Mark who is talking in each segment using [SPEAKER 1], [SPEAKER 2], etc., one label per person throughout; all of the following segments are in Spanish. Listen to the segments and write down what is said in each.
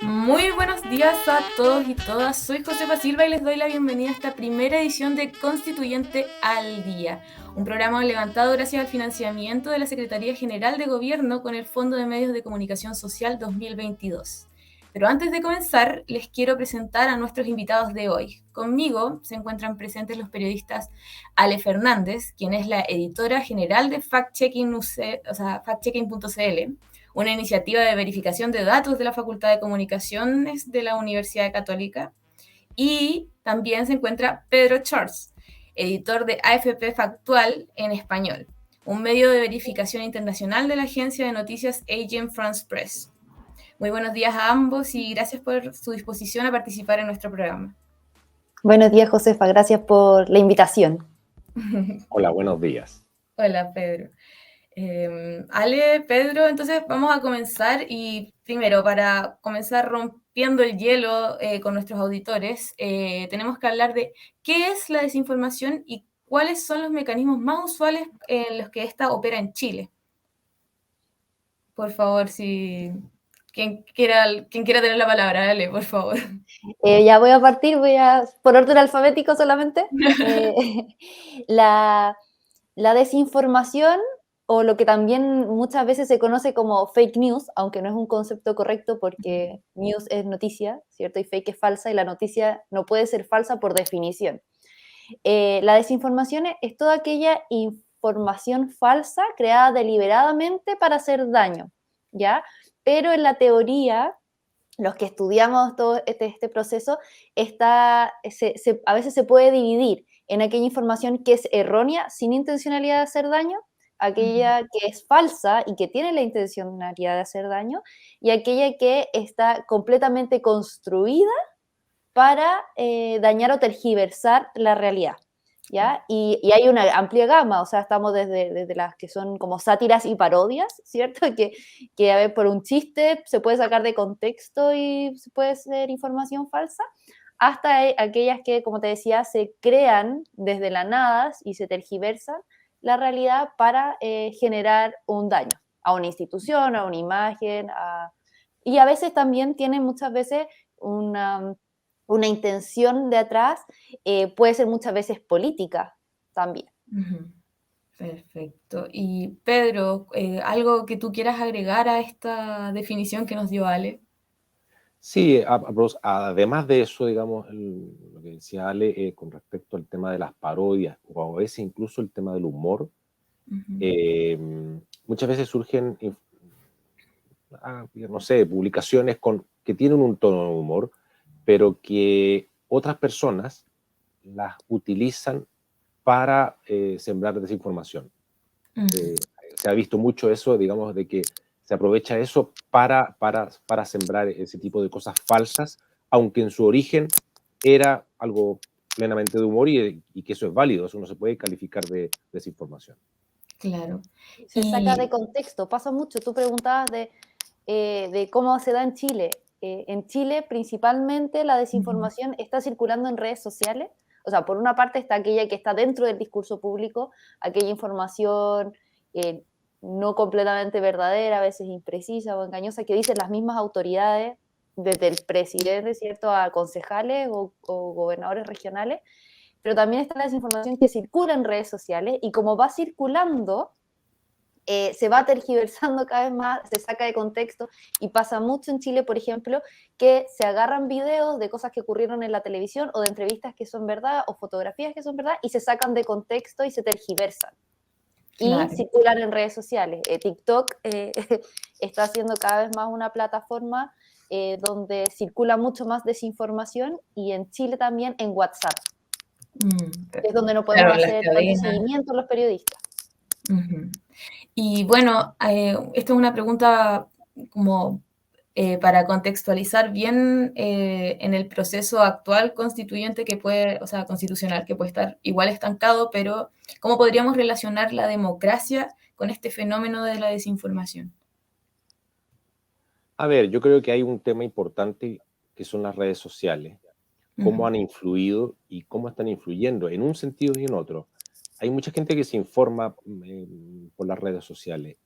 [SPEAKER 1] Muy buenos días a todos y todas. Soy Josefa Silva y les doy la bienvenida a esta primera edición de Constituyente al Día, un programa levantado gracias al financiamiento de la Secretaría General de Gobierno con el Fondo de Medios de Comunicación Social 2022. Pero antes de comenzar, les quiero presentar a nuestros invitados de hoy. Conmigo se encuentran presentes los periodistas Ale Fernández, quien es la editora general de factchecking.cl, una iniciativa de verificación de datos de la Facultad de Comunicaciones de la Universidad Católica. Y también se encuentra Pedro Charles, editor de AFP Factual en español, un medio de verificación internacional de la agencia de noticias Agence France Press. Muy buenos días a ambos y gracias por su disposición a participar en nuestro programa.
[SPEAKER 2] Buenos días, Josefa. Gracias por la invitación.
[SPEAKER 3] Hola, buenos días.
[SPEAKER 1] Hola, Pedro. Ale, Pedro, entonces vamos a comenzar y primero para comenzar rompiendo el hielo con nuestros auditores, tenemos que hablar de qué es la desinformación y cuáles son los mecanismos más usuales en los que ésta opera en Chile. Por favor, si quien quiera tener la palabra, Ale, por favor.
[SPEAKER 2] Ya voy a partir, por orden alfabético solamente. La desinformación, o lo que también muchas veces se conoce como fake news, aunque no es un concepto correcto porque news es noticia, ¿cierto? Y fake es falsa, y la noticia no puede ser falsa por definición. La desinformación es toda aquella información falsa creada deliberadamente para hacer daño, ¿ya? Pero en la teoría, los que estudiamos todo este proceso, a veces se puede dividir en aquella información que es errónea sin intencionalidad de hacer daño, aquella que es falsa y que tiene la intencionalidad de hacer daño, y aquella que está completamente construida para dañar o tergiversar la realidad. ¿Ya? Y hay una amplia gama, o sea, estamos desde las que son como sátiras y parodias, ¿cierto? Que a ver, por un chiste se puede sacar de contexto y puede ser información falsa, hasta aquellas que, como te decía, se crean desde la nada y se tergiversan la realidad para generar un daño a una institución, a una imagen, y a veces también tienen muchas veces una intención de atrás, puede ser muchas veces política también.
[SPEAKER 1] Perfecto. Y Pedro, ¿algo que tú quieras agregar a esta definición que nos dio Ale?
[SPEAKER 3] Sí, además de eso, digamos, lo que decía Ale con respecto al tema de las parodias, o a veces incluso el tema del humor, muchas veces surgen, no sé, publicaciones que tienen un tono de humor, pero que otras personas las utilizan para sembrar desinformación. Se ha visto mucho eso, digamos, de que se aprovecha eso para sembrar ese tipo de cosas falsas, aunque en su origen era algo plenamente de humor y que eso es válido, eso no se puede calificar de desinformación.
[SPEAKER 1] Claro.
[SPEAKER 2] Se saca de contexto, pasa mucho. Tú preguntabas de cómo se da en Chile. En Chile, principalmente, la desinformación está circulando en redes sociales. O sea, por una parte está aquella que está dentro del discurso público, aquella información no completamente verdadera, a veces imprecisa o engañosa, que dicen las mismas autoridades, desde el presidente, ¿cierto?, a concejales o gobernadores regionales. Pero también está la desinformación que circula en redes sociales, y como va circulando, se va tergiversando cada vez más, se saca de contexto, y pasa mucho en Chile, por ejemplo, que se agarran videos de cosas que ocurrieron en la televisión o de entrevistas que son verdad o fotografías que son verdad y se sacan de contexto y se tergiversan. Claro. Y circulan en redes sociales. TikTok está siendo cada vez más una plataforma donde circula mucho más desinformación, y en Chile también en WhatsApp. Es donde no podemos hacer tanto seguimiento los periodistas.
[SPEAKER 1] Y bueno, esta es una pregunta como para contextualizar bien en el proceso actual constituyente que puede, o sea, constitucional, que puede estar igual estancado, pero ¿cómo podríamos relacionar la democracia con este fenómeno de la desinformación?
[SPEAKER 3] A ver, yo creo que hay un tema importante que son las redes sociales, cómo han influido y cómo están influyendo en un sentido y en otro. Hay mucha gente que se informa por las redes sociales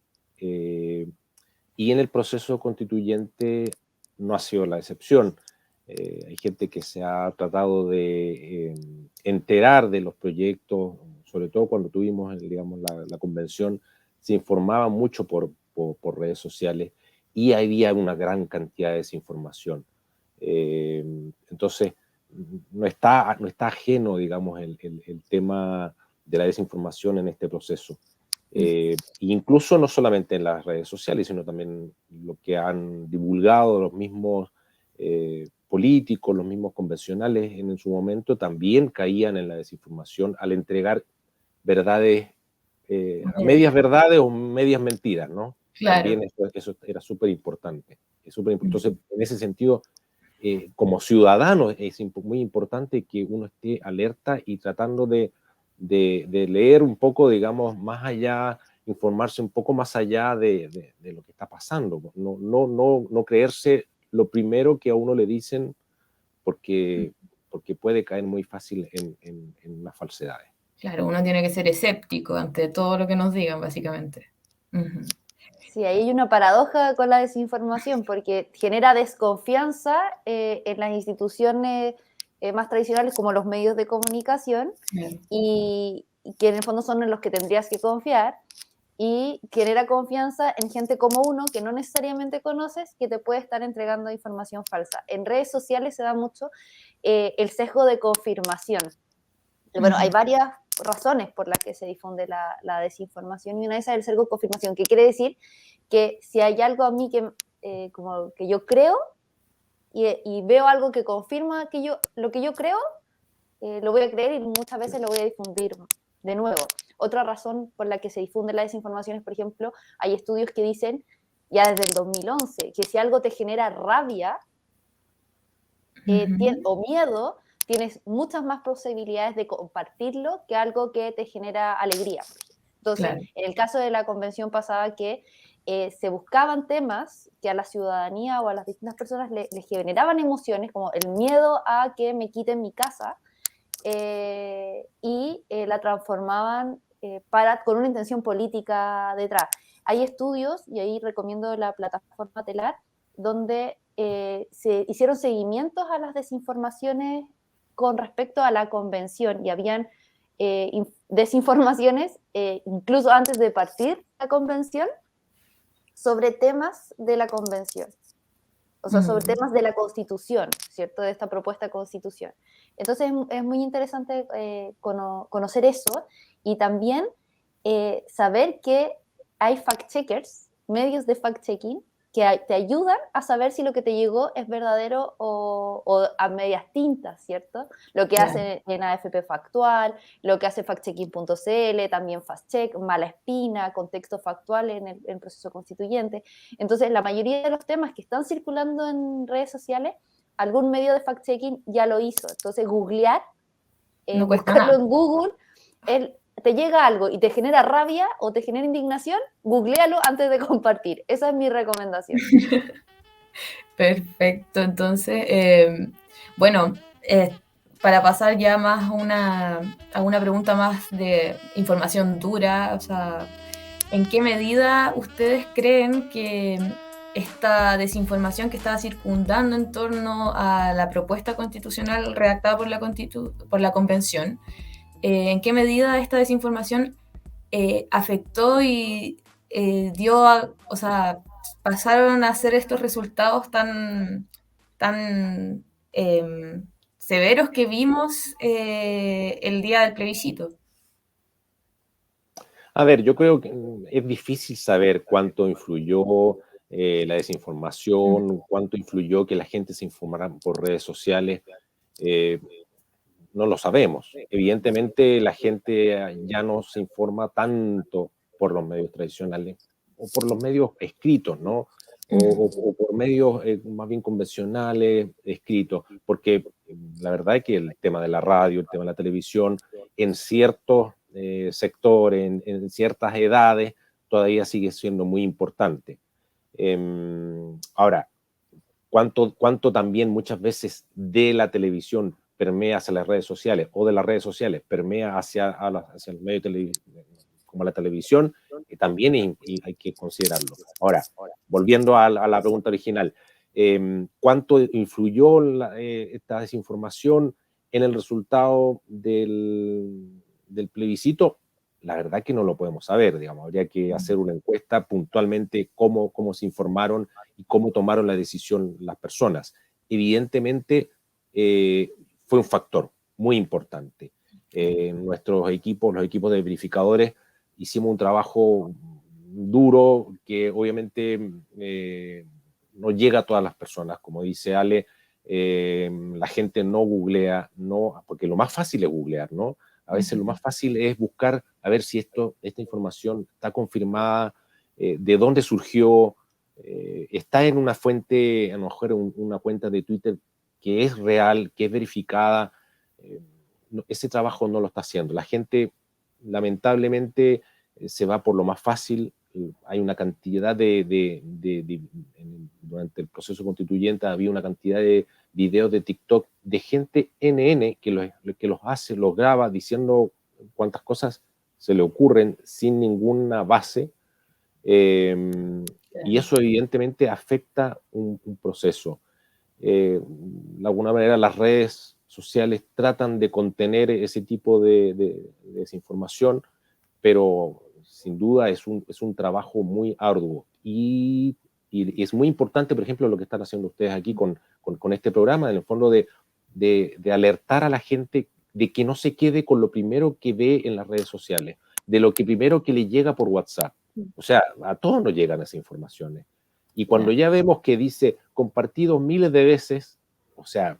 [SPEAKER 3] y en el proceso constituyente no ha sido la excepción. Hay gente que se ha tratado de enterar de los proyectos, sobre todo cuando tuvimos, digamos, la convención, se informaba mucho por redes sociales y había una gran cantidad de desinformación. Entonces, no está ajeno, digamos, el tema de la desinformación en este proceso. Incluso no solamente en las redes sociales, sino también lo que han divulgado los mismos políticos, los mismos convencionales en su momento, también caían en la desinformación al entregar verdades, medias verdades o medias mentiras, ¿no?
[SPEAKER 1] Claro.
[SPEAKER 3] También eso era súper importante. Entonces, en ese sentido, como ciudadano es muy importante que uno esté alerta y tratando de leer un poco, digamos, más allá, informarse un poco más allá de lo que está pasando. No creerse lo primero que a uno le dicen porque puede caer muy fácil en unas falsedades.
[SPEAKER 1] Claro, uno tiene que ser escéptico ante todo lo que nos digan, básicamente.
[SPEAKER 2] Sí, ahí hay una paradoja con la desinformación, porque genera desconfianza en las instituciones más tradicionales como los medios de comunicación, y que en el fondo son en los que tendrías que confiar, y genera confianza en gente como uno que no necesariamente conoces, que te puede estar entregando información falsa. En redes sociales se da mucho el sesgo de confirmación. Bueno, hay varias razones por las que se difunde la desinformación, y una de esas es el sesgo de confirmación, que quiere decir que si hay algo a mí como que yo creo y veo algo que confirma lo que yo creo, lo voy a creer y muchas veces lo voy a difundir de nuevo. Otra razón por la que se difunde la desinformación es, por ejemplo, hay estudios que dicen, ya desde el 2011, que si algo te genera rabia o miedo, tienes muchas más posibilidades de compartirlo que algo que te genera alegría. Entonces, en el caso de la convención pasaba que se buscaban temas que a la ciudadanía o a las distintas personas les generaban emociones, como el miedo a que me quiten mi casa, y la transformaban con una intención política detrás. Hay estudios, y ahí recomiendo la plataforma Telar, donde se hicieron seguimientos a las desinformaciones con respecto a la convención, y habían desinformaciones incluso antes de partir la convención sobre temas de la convención, o sea, sobre temas de la Constitución, ¿cierto? De esta propuesta de Constitución. Entonces es muy interesante conocer eso, y también saber que hay fact-checkers, medios de fact-checking, que te ayudan a saber si lo que te llegó es verdadero o a medias tintas, ¿cierto? Lo que hace en AFP Factual, lo que hace factchecking.cl, también FastCheck, Mala Espina, Contexto Factual en el proceso constituyente. Entonces, la mayoría de los temas que están circulando en redes sociales, algún medio de fact-checking ya lo hizo. Entonces, googlear, buscarlo en Google, te llega algo y te genera rabia o te genera indignación, googlealo antes de compartir. Esa es mi recomendación.
[SPEAKER 1] Perfecto, entonces, bueno, para pasar ya más a una pregunta más de información dura, o sea, ¿en qué medida ustedes creen que esta desinformación que estaba circundando en torno a la propuesta constitucional redactada por la Convención, en qué medida esta desinformación afectó y o sea, pasaron a ser estos resultados tan severos que vimos el día del plebiscito?
[SPEAKER 3] A ver, yo creo que es difícil saber cuánto influyó la desinformación, cuánto influyó que la gente se informara por redes sociales. No lo sabemos. Evidentemente la gente ya no se informa tanto por los medios tradicionales o por los medios escritos, ¿no? O por medios más bien convencionales escritos, porque la verdad es que el tema de la radio, el tema de la televisión, en ciertos sectores, en ciertas edades, todavía sigue siendo muy importante. Ahora, ¿cuánto también muchas veces de la televisión permea hacia las redes sociales o de las redes sociales permea hacia el medio como la televisión? También hay que considerarlo. Ahora, volviendo a la pregunta original, ¿Cuánto influyó esta desinformación en el resultado del plebiscito? La verdad que no lo podemos saber, digamos. Habría que hacer una encuesta puntualmente cómo se informaron y cómo tomaron la decisión las personas. Evidentemente fue un factor muy importante. Nuestros equipos, los equipos de verificadores, hicimos un trabajo duro que obviamente no llega a todas las personas. Como dice Ale, la gente no googlea, porque lo más fácil es googlear, ¿no? A veces lo más fácil es buscar a ver si esta información está confirmada, de dónde surgió, está en una fuente, a lo mejor una cuenta de Twitter que es real, que es verificada. Ese trabajo no lo está haciendo. La gente, lamentablemente, se va por lo más fácil. Hay una cantidad durante el proceso constituyente había una cantidad de videos de TikTok de gente NN que los hace, los graba diciendo cuántas cosas se le ocurren sin ninguna base, y eso evidentemente afecta un proceso. De alguna manera las redes sociales tratan de contener ese tipo de desinformación, pero sin duda es un trabajo muy arduo y es muy importante, por ejemplo, lo que están haciendo ustedes aquí con este programa, en el fondo de alertar a la gente de que no se quede con lo primero que ve en las redes sociales, de lo que primero que le llega por WhatsApp. O sea, a todos nos llegan esas informaciones. Y cuando ya vemos que dice compartido miles de veces, o sea,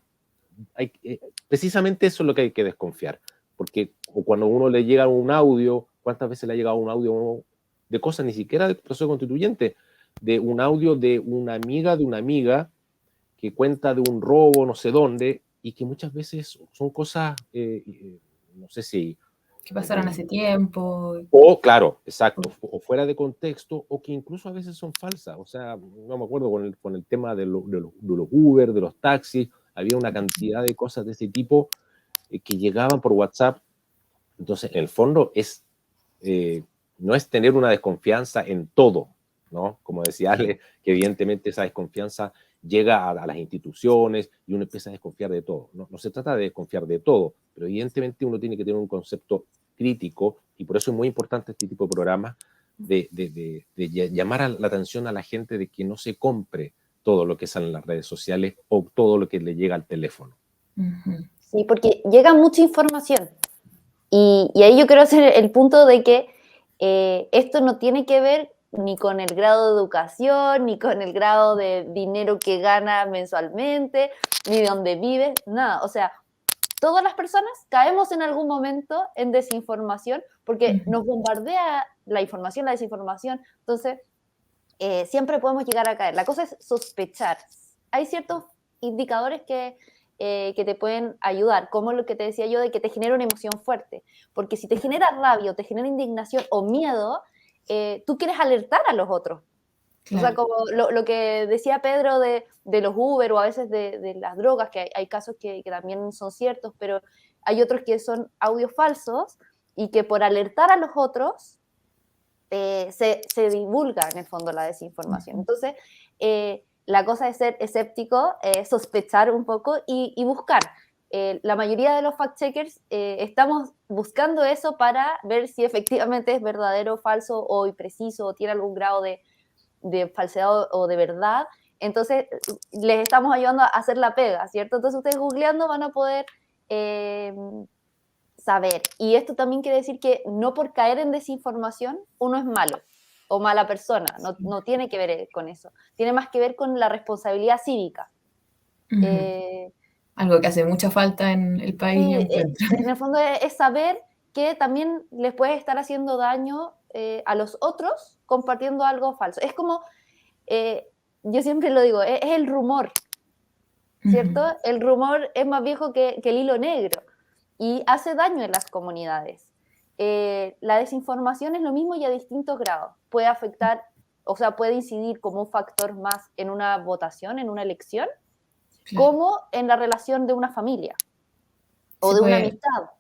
[SPEAKER 3] precisamente eso es lo que hay que desconfiar. Porque o cuando uno le llega un audio, ¿cuántas veces le ha llegado un audio de cosas ni siquiera del proceso constituyente? De un audio de una amiga que cuenta de un robo no sé dónde, y que muchas veces son cosas, no sé si...
[SPEAKER 1] Que pasaron hace tiempo.
[SPEAKER 3] O, claro, exacto, o fuera de contexto, o que incluso a veces son falsas. O sea, no me acuerdo con el tema de los Uber, de los taxis, había una cantidad de cosas de ese tipo que llegaban por WhatsApp. Entonces, en el fondo, no es tener una desconfianza en todo, ¿no? Como decía Ale, que evidentemente esa desconfianza llega a las instituciones y uno empieza a desconfiar de todo. No se trata de desconfiar de todo, pero evidentemente uno tiene que tener un concepto crítico, y por eso es muy importante este tipo de programas de llamar la atención a la gente de que no se compre todo lo que sale en las redes sociales o todo lo que le llega al teléfono.
[SPEAKER 2] Sí, porque llega mucha información. Y ahí yo quiero hacer el punto de que esto no tiene que ver ni con el grado de educación, ni con el grado de dinero que gana mensualmente, ni de dónde vives, nada. O sea, todas las personas caemos en algún momento en desinformación porque nos bombardea la información, la desinformación. Entonces, siempre podemos llegar a caer. La cosa es sospechar. Hay ciertos indicadores que te pueden ayudar, como lo que te decía yo de que te genera una emoción fuerte, porque si te genera rabia o te genera indignación o miedo, tú quieres alertar a los otros. Claro. O sea, como lo que decía Pedro de los Uber o a veces de las drogas, que hay casos que también son ciertos, pero hay otros que son audios falsos y que por alertar a los otros se divulga en el fondo la desinformación. Entonces, la cosa es ser escéptico, sospechar un poco y buscar. La mayoría de los fact-checkers estamos buscando eso para ver si efectivamente es verdadero, falso o impreciso o tiene algún grado de falsedad o de verdad. Entonces, les estamos ayudando a hacer la pega, ¿cierto? Entonces, ustedes googleando van a poder saber. Y esto también quiere decir que no por caer en desinformación uno es malo o mala persona, no tiene que ver con eso, tiene más que ver con la responsabilidad cívica.
[SPEAKER 1] Algo que hace mucha falta en el país.
[SPEAKER 2] En el fondo es saber que también les puede estar haciendo daño a los otros compartiendo algo falso. Es como, yo siempre lo digo, es el rumor, ¿cierto? El rumor es más viejo que el hilo negro y hace daño en las comunidades. La desinformación es lo mismo y a distintos grados. Puede afectar, o sea, puede incidir como un factor más en una votación, en una elección, claro, como en la relación de una familia o de una amistad.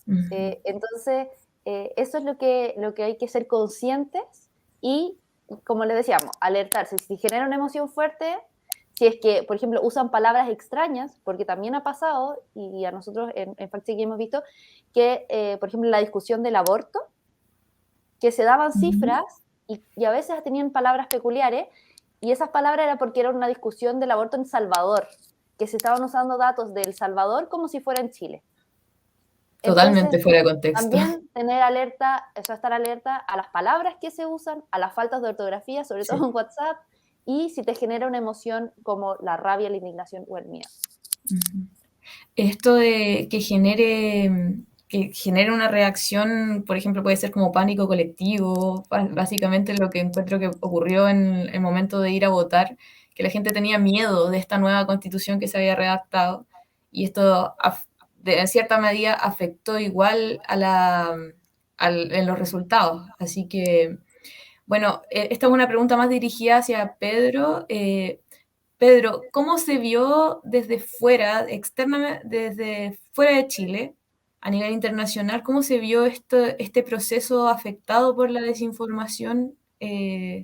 [SPEAKER 2] Entonces, eso es lo que hay que ser conscientes y, como les decíamos, alertarse. Si genera una emoción fuerte, si es que, por ejemplo, usan palabras extrañas, porque también ha pasado, y a nosotros en FactCheck hemos visto, que, por ejemplo, la discusión del aborto, que se daban cifras y a veces tenían palabras peculiares, y esas palabras era porque era una discusión del aborto en Salvador, que se estaban usando datos de El Salvador como si fuera en Chile.
[SPEAKER 1] Totalmente
[SPEAKER 2] Entonces,
[SPEAKER 1] fuera de contexto.
[SPEAKER 2] también tener alerta, estar alerta a las palabras que se usan, a las faltas de ortografía, sobre todo en WhatsApp, y si te genera una emoción como la rabia, la indignación o el miedo.
[SPEAKER 1] Esto de que genere una reacción, por ejemplo, puede ser como pánico colectivo, básicamente lo que encuentro que ocurrió en el momento de ir a votar, que la gente tenía miedo de esta nueva constitución que se había redactado, y esto en cierta medida afectó igual en los resultados. Así que, bueno, esta es una pregunta más dirigida hacia Pedro. Pedro, ¿cómo se vio desde fuera, externamente, desde fuera de Chile, a nivel internacional, cómo se vio este proceso afectado por la desinformación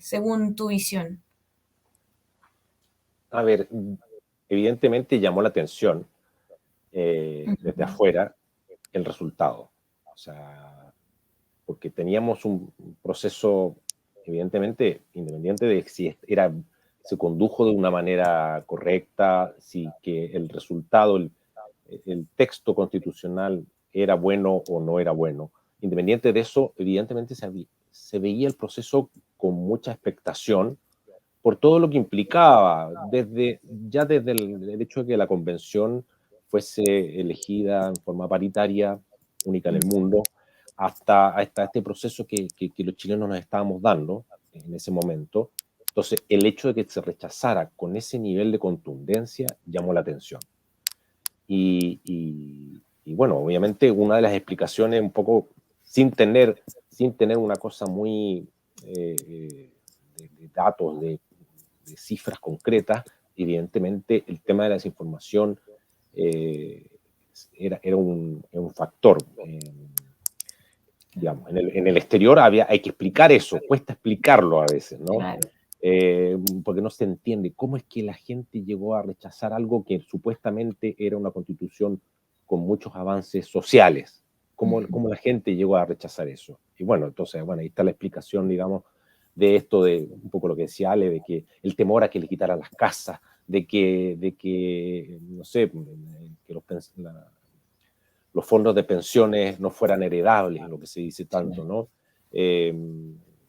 [SPEAKER 1] según tu visión?
[SPEAKER 3] A ver, evidentemente llamó la atención desde afuera el resultado. O sea, porque teníamos un proceso, evidentemente, independiente de si se condujo de una manera correcta, si que el resultado, el texto constitucional era bueno o no era bueno. Independiente de eso, evidentemente se veía el proceso con mucha expectación por todo lo que implicaba, desde el hecho de que la convención fuese elegida en forma paritaria, única en el mundo, hasta este proceso que los chilenos nos estábamos dando en ese momento. Entonces, el hecho de que se rechazara con ese nivel de contundencia llamó la atención. Y bueno, obviamente una de las explicaciones, un poco sin tener una cosa muy de datos, de cifras concretas, evidentemente el tema de la desinformación era un factor. Digamos, en el exterior hay que explicar eso, cuesta explicarlo a veces, ¿no?
[SPEAKER 1] Claro.
[SPEAKER 3] Porque no se entiende cómo es que la gente llegó a rechazar algo que supuestamente era una constitución con muchos avances sociales. ¿Cómo la gente llegó a rechazar eso? Y bueno, entonces, bueno, ahí está la explicación, digamos, de esto, de un poco lo que decía Ale, de que el temor a que le quitaran las casas, de que no sé, que los fondos de pensiones no fueran heredables, lo que se dice tanto, ¿no?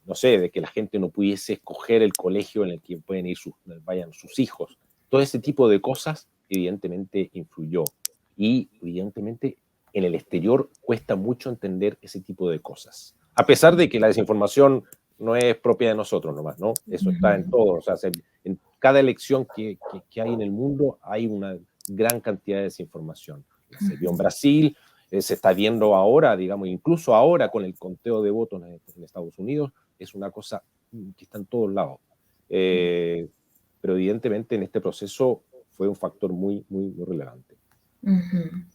[SPEAKER 3] No sé, de que la gente no pudiese escoger el colegio en el que pueden ir vayan sus hijos. Todo ese tipo de cosas, evidentemente, influyó. Y, evidentemente, en el exterior cuesta mucho entender ese tipo de cosas. A pesar de que la desinformación no es propia de nosotros nomás, ¿no? Eso está en todo. O sea, en cada elección que hay en el mundo hay una gran cantidad de desinformación. Se vio en Brasil, se está viendo ahora, digamos, incluso ahora con el conteo de votos en Estados Unidos, es una cosa que está en todos lados. Pero evidentemente en este proceso fue un factor muy, muy, muy relevante.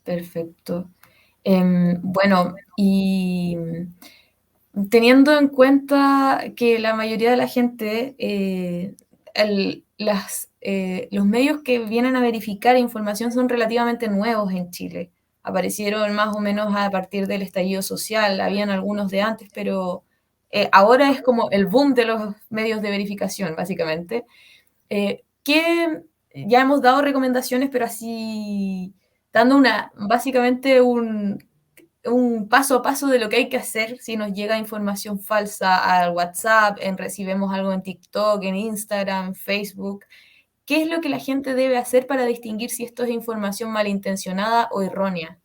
[SPEAKER 1] Perfecto. Bueno, y teniendo en cuenta que la mayoría de la gente, los medios que vienen a verificar información son relativamente nuevos en Chile. Aparecieron más o menos a partir del estallido social, habían algunos de antes, pero ahora es como el boom de los medios de verificación, básicamente. Ya hemos dado recomendaciones, pero así, dando básicamente un paso a paso de lo que hay que hacer si nos llega información falsa al WhatsApp, recibimos algo en TikTok, en Instagram, Facebook. ¿Qué es lo que la gente debe hacer para distinguir si esto es información malintencionada o errónea?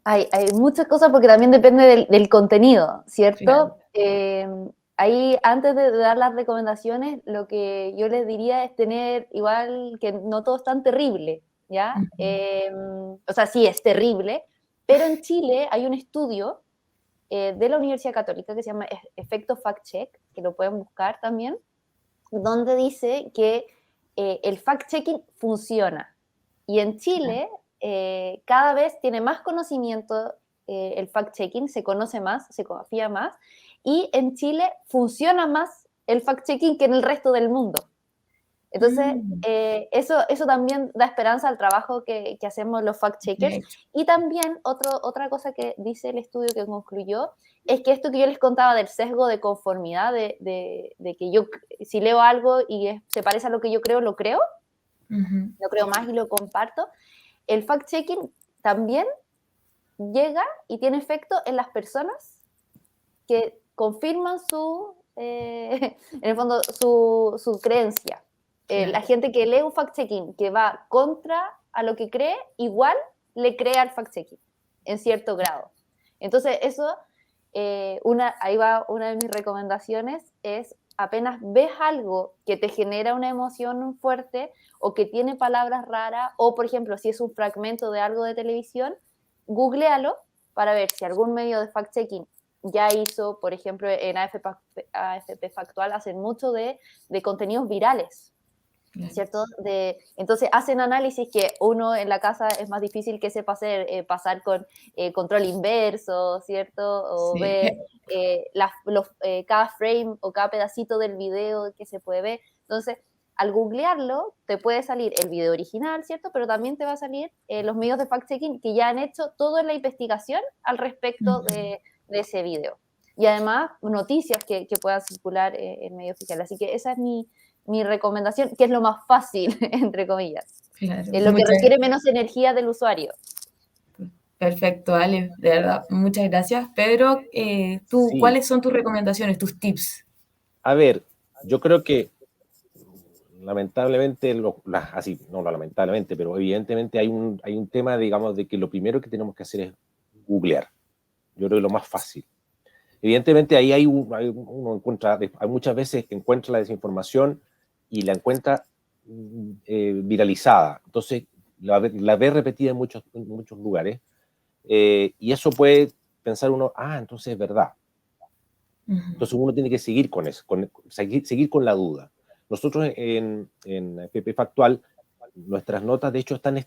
[SPEAKER 2] Hay muchas cosas porque también depende del contenido, ¿cierto?
[SPEAKER 1] Claro.
[SPEAKER 2] Ahí, antes de dar las recomendaciones, lo que yo les diría es tener igual que no todo es tan terrible, ¿ya? O sea, sí es terrible, pero en Chile hay un estudio de la Universidad Católica que se llama Efecto Fact Check, que lo pueden buscar también, donde dice que el fact-checking funciona. Y en Chile cada vez tiene más conocimiento el fact-checking, se conoce más, se confía más, y en Chile funciona más el fact-checking que en el resto del mundo. Entonces, eso también da esperanza al trabajo que hacemos los fact-checkers. Y también otra cosa que dice el estudio que concluyó es que esto que yo les contaba del sesgo de conformidad, de que yo, si leo algo y se parece a lo que yo creo, lo creo más y lo comparto. El fact-checking también llega y tiene efecto en las personas que confirman en el fondo, su creencia. La gente que lee un fact-checking que va contra a lo que cree, igual le cree al fact-checking, en cierto grado. Entonces, eso, ahí va una de mis recomendaciones, es apenas ves algo que te genera una emoción fuerte o que tiene palabras raras, o por ejemplo, si es un fragmento de algo de televisión, googlealo para ver si algún medio de fact-checking ya hizo, por ejemplo, en AFP Factual hacen mucho de contenidos virales, ¿cierto? Entonces hacen análisis que uno en la casa es más difícil que sepa hacer, pasar con control inverso, ¿cierto? O ver cada frame o cada pedacito del video que se puede ver. Entonces, al googlearlo, te puede salir el video original, ¿cierto? Pero también te va a salir los medios de fact-checking que ya han hecho toda la investigación al respecto de ese video. Y además, noticias que puedan circular en medios oficiales. Así que esa es mi recomendación, que es lo más fácil, entre comillas.
[SPEAKER 1] Claro,
[SPEAKER 2] es lo que requiere menos energía del usuario.
[SPEAKER 1] Perfecto, Ale, de verdad, muchas gracias. Pedro, ¿cuáles son tus recomendaciones, tus tips?
[SPEAKER 3] A ver, yo creo que lamentablemente, lamentablemente, pero evidentemente hay un tema, digamos, de que lo primero que tenemos que hacer es googlear. Yo creo que lo más fácil. Evidentemente ahí uno encuentra, muchas veces encuentra la desinformación y la encuentra viralizada. Entonces la ve repetida en muchos lugares y eso puede pensar uno, entonces es verdad. Entonces uno tiene que seguir con eso, seguir con la duda. Nosotros en FP Factual, nuestras notas de hecho están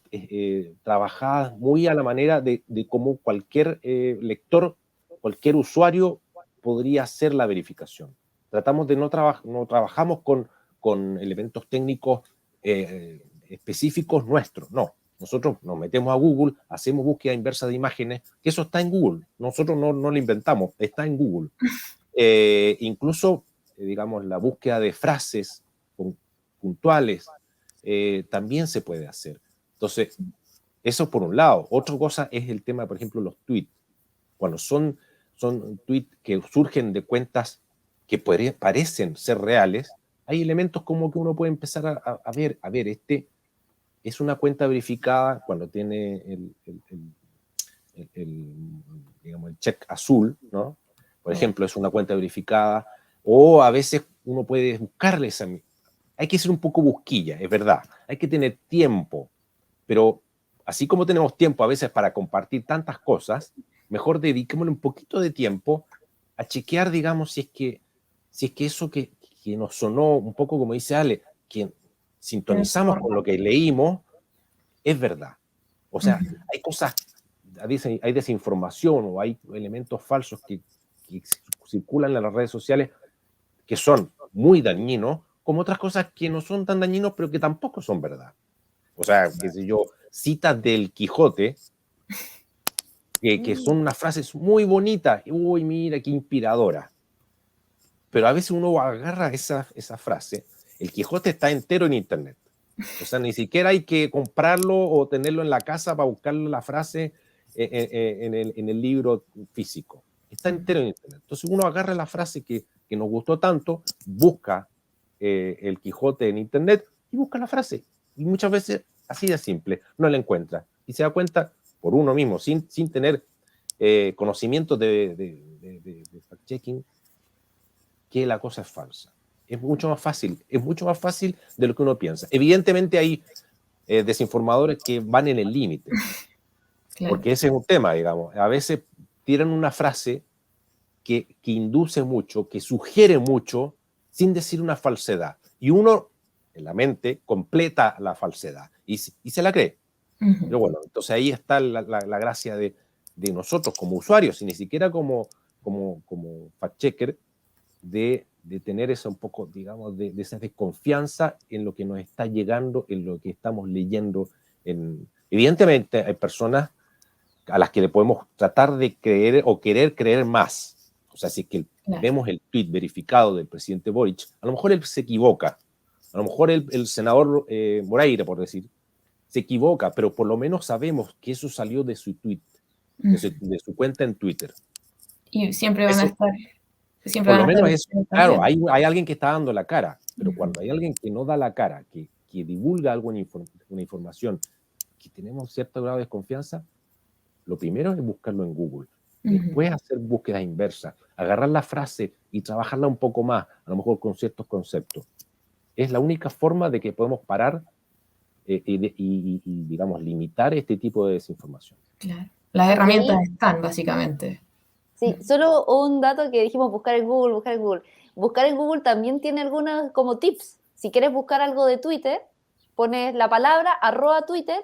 [SPEAKER 3] trabajadas muy a la manera de cómo cualquier lector, cualquier usuario podría hacer la verificación. Tratamos de no trabajamos con elementos técnicos específicos nuestros, no. Nosotros nos metemos a Google, hacemos búsqueda inversa de imágenes, que eso está en Google. Nosotros no lo inventamos, está en Google. Incluso, digamos, la búsqueda de frases puntuales también se puede hacer. Entonces, eso por un lado. Otra cosa es el tema, por ejemplo, los tweets. Cuando son tweets que surgen de cuentas que parecen ser reales, hay elementos como que uno puede empezar a ver, este es una cuenta verificada cuando tiene digamos, el check azul, ¿no? Por ejemplo, es una cuenta verificada, o a veces uno puede buscarle esa. Hay que ser un poco busquilla, es verdad. Hay que tener tiempo, pero así como tenemos tiempo a veces para compartir tantas cosas, mejor dediquémosle un poquito de tiempo a chequear, digamos, si es que eso que nos sonó un poco, como dice Ale, que sintonizamos con lo que leímos, es verdad. O sea, hay cosas, hay desinformación o hay elementos falsos que circulan en las redes sociales que son muy dañinos, como otras cosas que no son tan dañinos, pero que tampoco son verdad. O sea, qué sé yo, citas del Quijote, que son unas frases muy bonitas, uy, mira, qué inspiradora. Pero a veces uno agarra esa frase, el Quijote está entero en internet. O sea, ni siquiera hay que comprarlo o tenerlo en la casa para buscar la frase en el libro físico. Está entero en internet. Entonces uno agarra la frase que nos gustó tanto, busca el Quijote en internet y busca la frase. Y muchas veces, así de simple, no la encuentra. Y se da cuenta por uno mismo, sin tener conocimiento de fact-checking, que la cosa es falsa. Es mucho más fácil de lo que uno piensa. Evidentemente hay desinformadores que van en el límite, claro. Porque ese es un tema, digamos. A veces tiran una frase que induce mucho, que sugiere mucho, sin decir una falsedad. Y uno, en la mente, completa la falsedad y se la cree. Pero bueno, entonces ahí está la gracia de nosotros como usuarios, y ni siquiera como fact-checker, de de tener esa un poco, digamos, de esa desconfianza en lo que nos está llegando, en lo que estamos leyendo. Evidentemente hay personas a las que le podemos tratar de creer o querer creer más. O sea, si es que vemos el tweet verificado del presidente Boric, a lo mejor él se equivoca, a lo mejor el senador Moreira, por decir, se equivoca, pero por lo menos sabemos que eso salió de su tweet, de su cuenta en Twitter.
[SPEAKER 1] Y siempre van a estar...
[SPEAKER 3] Por lo menos es, claro, hay alguien que está dando la cara, pero cuando hay alguien que no da la cara, que divulga algo una información, que tenemos cierto grado de desconfianza, lo primero es buscarlo en Google. Después hacer búsquedas inversas, agarrar la frase y trabajarla un poco más, a lo mejor con ciertos conceptos. Es la única forma de que podemos parar y digamos, limitar este tipo de desinformación.
[SPEAKER 1] Claro. Las herramientas están, básicamente.
[SPEAKER 2] Sí, solo un dato que dijimos, buscar en Google. Buscar en Google también tiene algunos como tips. Si quieres buscar algo de Twitter, pones la palabra @Twitter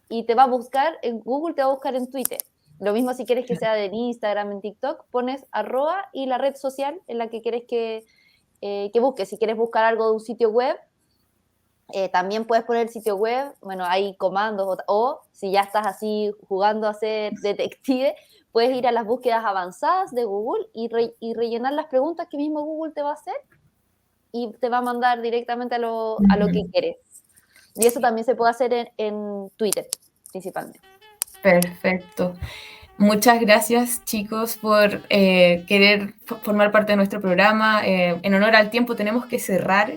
[SPEAKER 2] y te va a buscar en Google, te va a buscar en Twitter. Lo mismo si quieres que sea de Instagram, en TikTok, pones @ y la red social en la que quieres que busques. Si quieres buscar algo de un sitio web, también puedes poner el sitio web, bueno, hay comandos, o si ya estás así jugando a ser detective, puedes ir a las búsquedas avanzadas de Google y rellenar las preguntas que mismo Google te va a hacer y te va a mandar directamente a lo que quieres. Y eso también se puede hacer en Twitter, principalmente.
[SPEAKER 1] Perfecto. Muchas gracias, chicos, por querer formar parte de nuestro programa. En honor al tiempo tenemos que cerrar,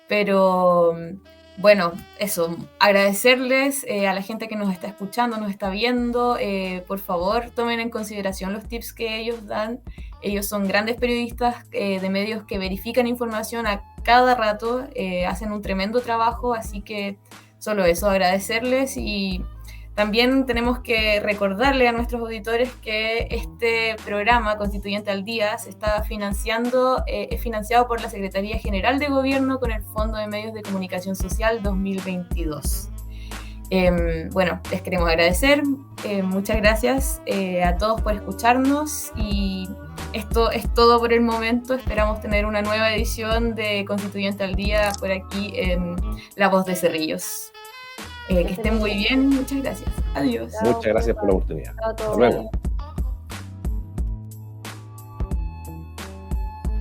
[SPEAKER 1] pero bueno, eso, agradecerles a la gente que nos está escuchando, nos está viendo. Por favor, tomen en consideración los tips que ellos dan. Ellos son grandes periodistas de medios que verifican información a cada rato, hacen un tremendo trabajo, así que solo eso, agradecerles. Y también tenemos que recordarle a nuestros auditores que este programa Constituyente al Día se está financiando, es financiado por la Secretaría General de Gobierno con el Fondo de Medios de Comunicación Social 2022. Bueno, les queremos agradecer, muchas gracias a todos por escucharnos y esto es todo por el momento. Esperamos tener una nueva edición de Constituyente al Día por aquí en La Voz de Cerrillos. Que estén muy bien, muchas gracias. Adiós.
[SPEAKER 3] Muchas gracias por la oportunidad. Hasta luego.